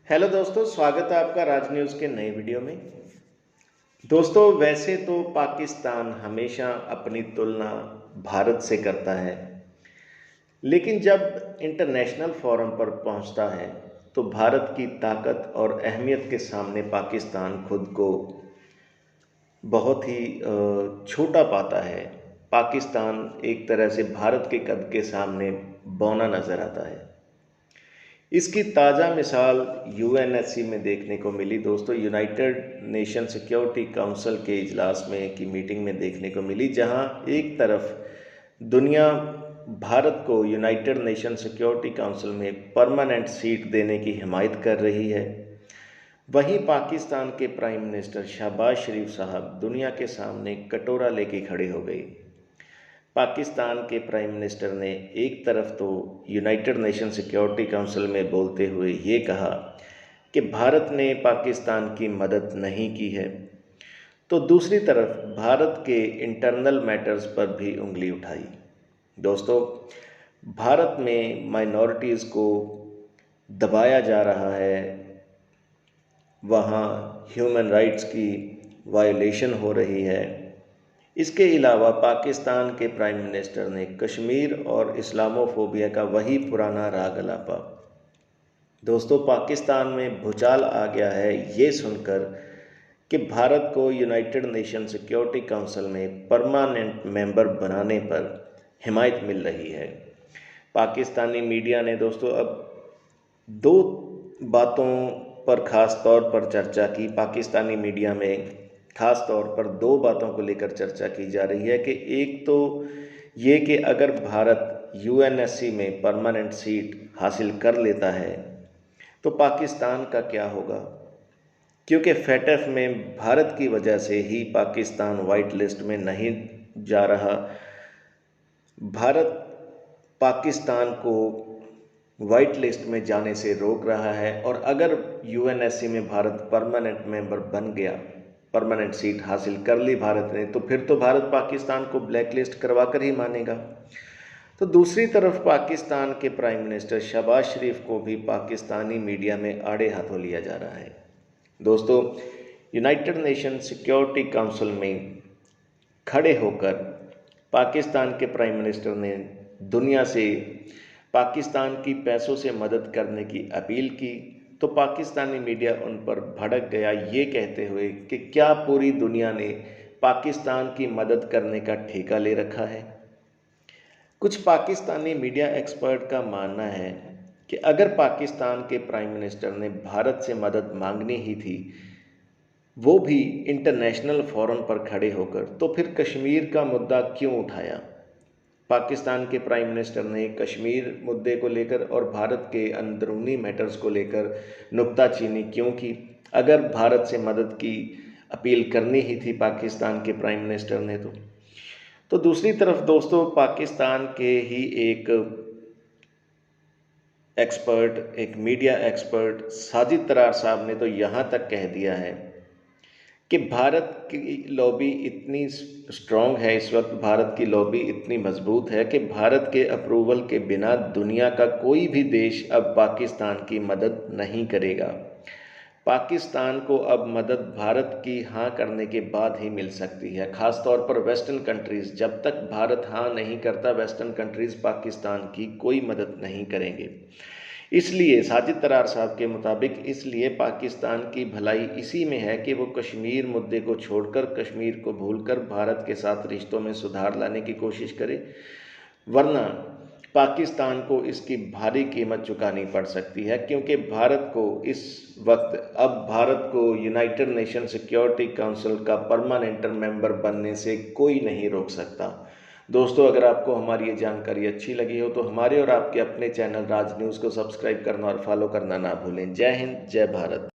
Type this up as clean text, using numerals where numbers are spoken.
Hello दोस्तों, स्वागत है आपका राज न्यूज़ के नए वीडियो में। दोस्तों, वैसे तो पाकिस्तान हमेशा अपनी तुलना भारत से करता है, लेकिन जब इंटरनेशनल फोरम पर पहुंचता है तो भारत की ताकत और अहमियत के सामने पाकिस्तान खुद को बहुत ही छोटा पाता है। पाकिस्तान एक तरह से भारत के कद के सामने बौना नज़र आता है। इसकी ताज़ा मिसाल यूएनएससी में देखने को मिली दोस्तों। यूनाइटेड नेशन सिक्योरिटी काउंसिल के इजलास में की मीटिंग में देखने को मिली, जहां एक तरफ दुनिया भारत को यूनाइटेड नेशन सिक्योरिटी काउंसिल में परमानेंट सीट देने की हिमायत कर रही है, वहीं पाकिस्तान के प्राइम मिनिस्टर शहबाज शरीफ साहब दुनिया के सामने कटोरा लेके खड़े हो गए। पाकिस्तान के प्राइम मिनिस्टर ने एक तरफ तो यूनाइटेड नेशन सिक्योरिटी काउंसिल में बोलते हुए ये कहा कि भारत ने पाकिस्तान की मदद नहीं की है, तो दूसरी तरफ भारत के इंटरनल मैटर्स पर भी उंगली उठाई। दोस्तों, भारत में माइनॉरिटीज़ को दबाया जा रहा है, वहाँ ह्यूमन राइट्स की वायलेशन हो रही है। इसके अलावा पाकिस्तान के प्राइम मिनिस्टर ने कश्मीर और इस्लामोफोबिया का वही पुराना राग अलापा। दोस्तों, पाकिस्तान में भूचाल आ गया है ये सुनकर कि भारत को यूनाइटेड नेशन सिक्योरिटी काउंसिल में परमानेंट मेंबर बनाने पर हिमायत मिल रही है। पाकिस्तानी मीडिया ने दोस्तों अब दो बातों पर ख़ास तौर पर चर्चा की। पाकिस्तानी मीडिया में ख़ास तौर पर दो बातों को लेकर चर्चा की जा रही है कि एक तो ये कि अगर भारत यूएनएससी में परमानेंट सीट हासिल कर लेता है तो पाकिस्तान का क्या होगा, क्योंकि फेटफ में भारत की वजह से ही पाकिस्तान वाइट लिस्ट में नहीं जा रहा। भारत पाकिस्तान को वाइट लिस्ट में जाने से रोक रहा है, और अगर यूएनएससी में भारत परमानेंट मेंबर बन गया, परमानेंट सीट हासिल कर ली भारत ने, तो फिर तो भारत पाकिस्तान को ब्लैक लिस्ट करवा कर ही मानेगा। तो दूसरी तरफ पाकिस्तान के प्राइम मिनिस्टर शहबाज शरीफ को भी पाकिस्तानी मीडिया में आड़े हाथों लिया जा रहा है। दोस्तों, यूनाइटेड नेशन सिक्योरिटी काउंसिल में खड़े होकर पाकिस्तान के प्राइम मिनिस्टर ने दुनिया से पाकिस्तान की पैसों से मदद करने की अपील की, तो पाकिस्तानी मीडिया उन पर भड़क गया ये कहते हुए कि क्या पूरी दुनिया ने पाकिस्तान की मदद करने का ठेका ले रखा है। कुछ पाकिस्तानी मीडिया एक्सपर्ट का मानना है कि अगर पाकिस्तान के प्राइम मिनिस्टर ने भारत से मदद मांगनी ही थी, वो भी इंटरनेशनल फोरम पर खड़े होकर, तो फिर कश्मीर का मुद्दा क्यों उठाया। पाकिस्तान के प्राइम मिनिस्टर ने कश्मीर मुद्दे को लेकर और भारत के अंदरूनी मैटर्स को लेकर नुक्ताचीनी क्यों की, अगर भारत से मदद की अपील करनी ही थी पाकिस्तान के प्राइम मिनिस्टर ने तो दूसरी तरफ दोस्तों, पाकिस्तान के ही एक एक्सपर्ट, एक मीडिया एक्सपर्ट साजिद तरार साहब ने तो यहाँ तक कह दिया है कि भारत की लॉबी इतनी स्ट्रॉन्ग है, इस वक्त भारत की लॉबी इतनी मजबूत है कि भारत के अप्रूवल के बिना दुनिया का कोई भी देश अब पाकिस्तान की मदद नहीं करेगा। पाकिस्तान को अब मदद भारत की हाँ करने के बाद ही मिल सकती है। ख़ास तौर पर वेस्टर्न कंट्रीज़, जब तक भारत हाँ नहीं करता, वेस्टर्न कंट्रीज़ पाकिस्तान की कोई मदद नहीं करेंगे। इसलिए साजिद तरार साहब के मुताबिक इसलिए पाकिस्तान की भलाई इसी में है कि वो कश्मीर मुद्दे को छोड़कर, कश्मीर को भूलकर भारत के साथ रिश्तों में सुधार लाने की कोशिश करे, वरना पाकिस्तान को इसकी भारी कीमत चुकानी पड़ सकती है। क्योंकि भारत को इस वक्त, अब भारत को यूनाइटेड नेशन सिक्योरिटी काउंसिल का परमानेंट मेंबर बनने से कोई नहीं रोक सकता। दोस्तों, अगर आपको हमारी ये जानकारी अच्छी लगी हो तो हमारे और आपके अपने चैनल राज न्यूज़ को सब्सक्राइब करना और फॉलो करना ना भूलें। जय हिंद, जय भारत।